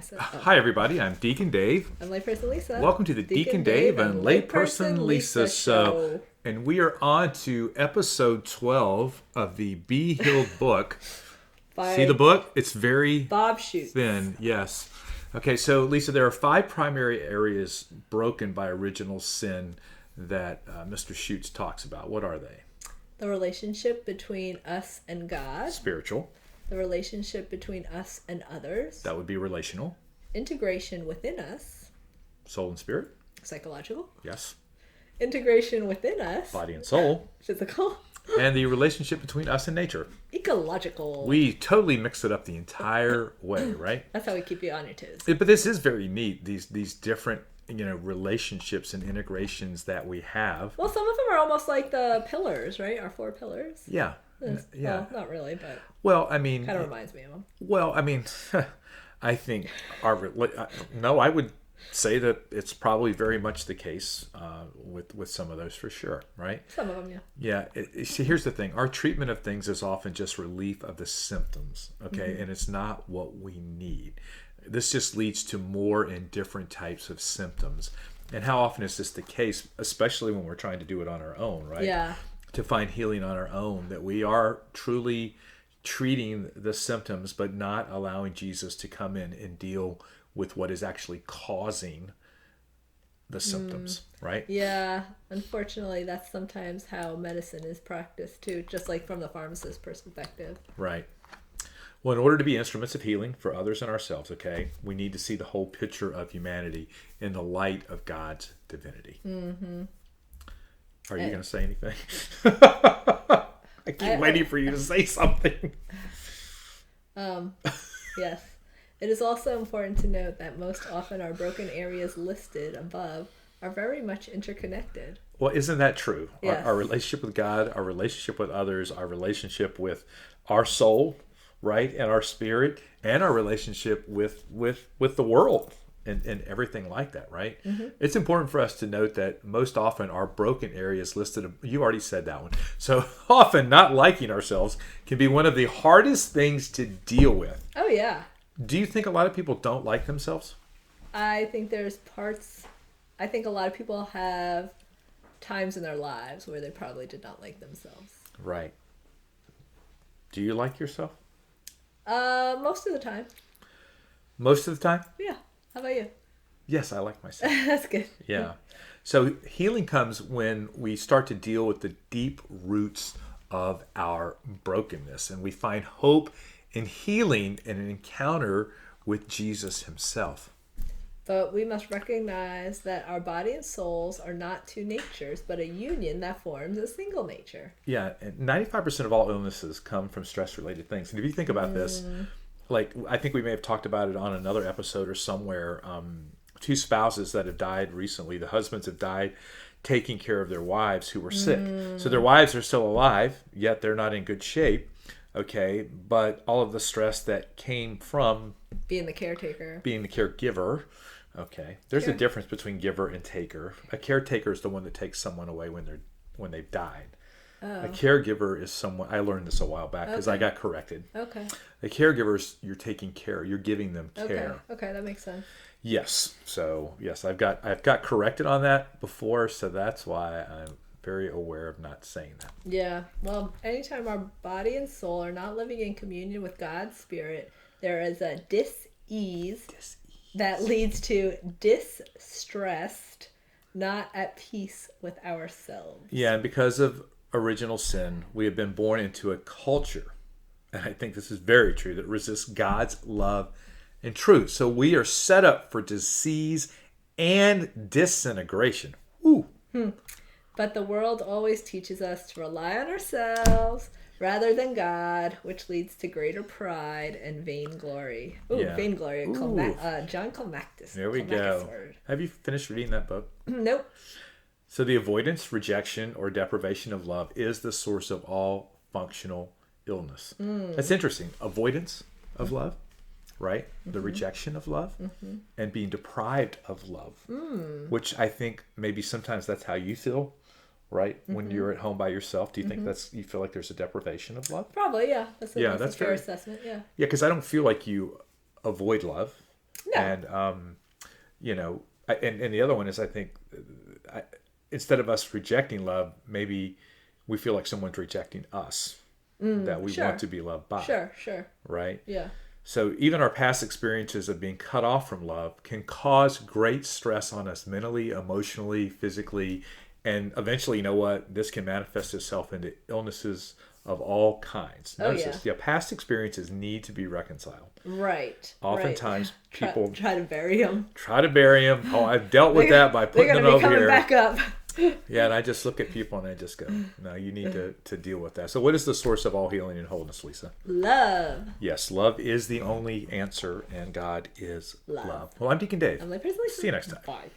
Vanessa. Oh. Hi, everybody. I'm Deacon Dave. I'm Layperson Lisa. Welcome to the Deacon Dave and Layperson Lisa show. And we are on to episode 12 of the Be Healed book. See the book? It's very Bob Schuchts. thin. Yes. Okay, so Lisa, there are 5 primary areas broken by original sin that Mr. Schuchts talks about. What are they? The relationship between us and God. Spiritual. The relationship between us and others. That would be relational. Integration within us. Soul and spirit. Psychological. Yes. Integration within us. Body and soul. Physical. And the relationship between us and nature. Ecological. We totally mix it up the entire way, right? That's how we keep you on your toes. But this is very neat. These different relationships and integrations that we have. Well, some of them are almost like the pillars, right? Our 4 pillars. Yeah. Yeah. Well, not really, but Well, I mean, kind of reminds me of them. Well, I mean, I think I would say that it's probably very much the case with some of those for sure, right? Some of them, yeah. Yeah. See, here's the thing: our treatment of things is often just relief of the symptoms, okay, Mm-hmm. and it's not what we need. This just leads to more and different types of symptoms. And how often is this the case, especially when we're trying to do it on our own, right? Yeah. To find healing on our own, that we are truly treating the symptoms, but not allowing Jesus to come in and deal with what is actually causing the symptoms, right? Yeah, unfortunately, that's sometimes how medicine is practiced too, just like from the pharmacist's perspective. Right. Well, in order to be instruments of healing for others and ourselves, okay, we need to see the whole picture of humanity in the light of God's divinity. Mm-hmm. Are you going to say anything? I keep waiting for you to say something. Yes. It is also important to note that most often our broken areas listed above are very much interconnected. Well, isn't that true? Yes. Our relationship with God, our relationship with others, our relationship with our soul, right, and our spirit, and our relationship with the world and everything like that, right? Mm-hmm. It's important for us to note that most often our broken areas listed, you already said that one. So often not liking ourselves can be one of the hardest things to deal with. Oh, yeah. Do you think a lot of people don't like themselves? I think I think a lot of people have times in their lives where they probably did not like themselves. Right. Do you like yourself? Most of the time. Most of the time? Yeah. How about you? Yes, I like myself. That's good. Yeah. So healing comes when we start to deal with the deep roots of our brokenness, and we find hope in healing and an encounter with Jesus himself. But we must recognize that our body and souls are not 2 natures, but a union that forms a single nature. Yeah, and 95% of all illnesses come from stress-related things. And if you think about this, like I think we may have talked about it on another episode or somewhere, 2 spouses that have died recently, the husbands have died taking care of their wives who were sick. So their wives are still alive, yet they're not in good shape. Okay, but all of the stress that came from Being the caretaker. being the caregiver. Okay, there's a difference between giver and taker. A caretaker is the one that takes someone away when they've died. Oh. A caregiver is someone. I learned this a while back because I got corrected. Okay. A caregiver is you're taking care. You're giving them care. Okay, that makes sense. Yes. So yes, I've got corrected on that before. So that's why I'm very aware of not saying that. Yeah. Well, anytime our body and soul are not living in communion with God's spirit, there is a dis-ease that leads to distressed, not at peace with ourselves. Yeah, and because of original sin, we have been born into a culture, and I think this is very true, that resists God's love and truth. So we are set up for disease and disintegration. Ooh. But the world always teaches us to rely on ourselves rather than God, which leads to greater pride and vainglory. Ooh, Yeah. vainglory. Ooh. John Climactus. There we go. Have you finished reading that book? Nope. So the avoidance, rejection, or deprivation of love is the source of all functional illness. That's interesting. Avoidance of love, right? The rejection of love and being deprived of love, which I think maybe sometimes that's how you feel, right? When you're at home by yourself, do you think you feel like there's a deprivation of love? Probably, yeah. That's a fair very- assessment, yeah. Yeah, because I don't feel like you avoid love. No. And and the other one is, I think, instead of us rejecting love, maybe we feel like someone's rejecting us, that we sure. want to be loved by. Sure. Right? Yeah. So even our past experiences of being cut off from love can cause great stress on us mentally, emotionally, physically, and eventually, you know what? This can manifest itself into illnesses of all kinds. Notice this. Yeah, past experiences need to be reconciled. Right. Oftentimes, people try to bury them. Oh, I've dealt with that by putting them over coming here. back up. Yeah, and I just look at people and I just go, no, you need to deal with that. So what is the source of all healing and wholeness, Lisa? Love. Yes, love is the only answer, and God is love. Well, I'm Deacon Dave. I'm Lisa. See you next time. Bye.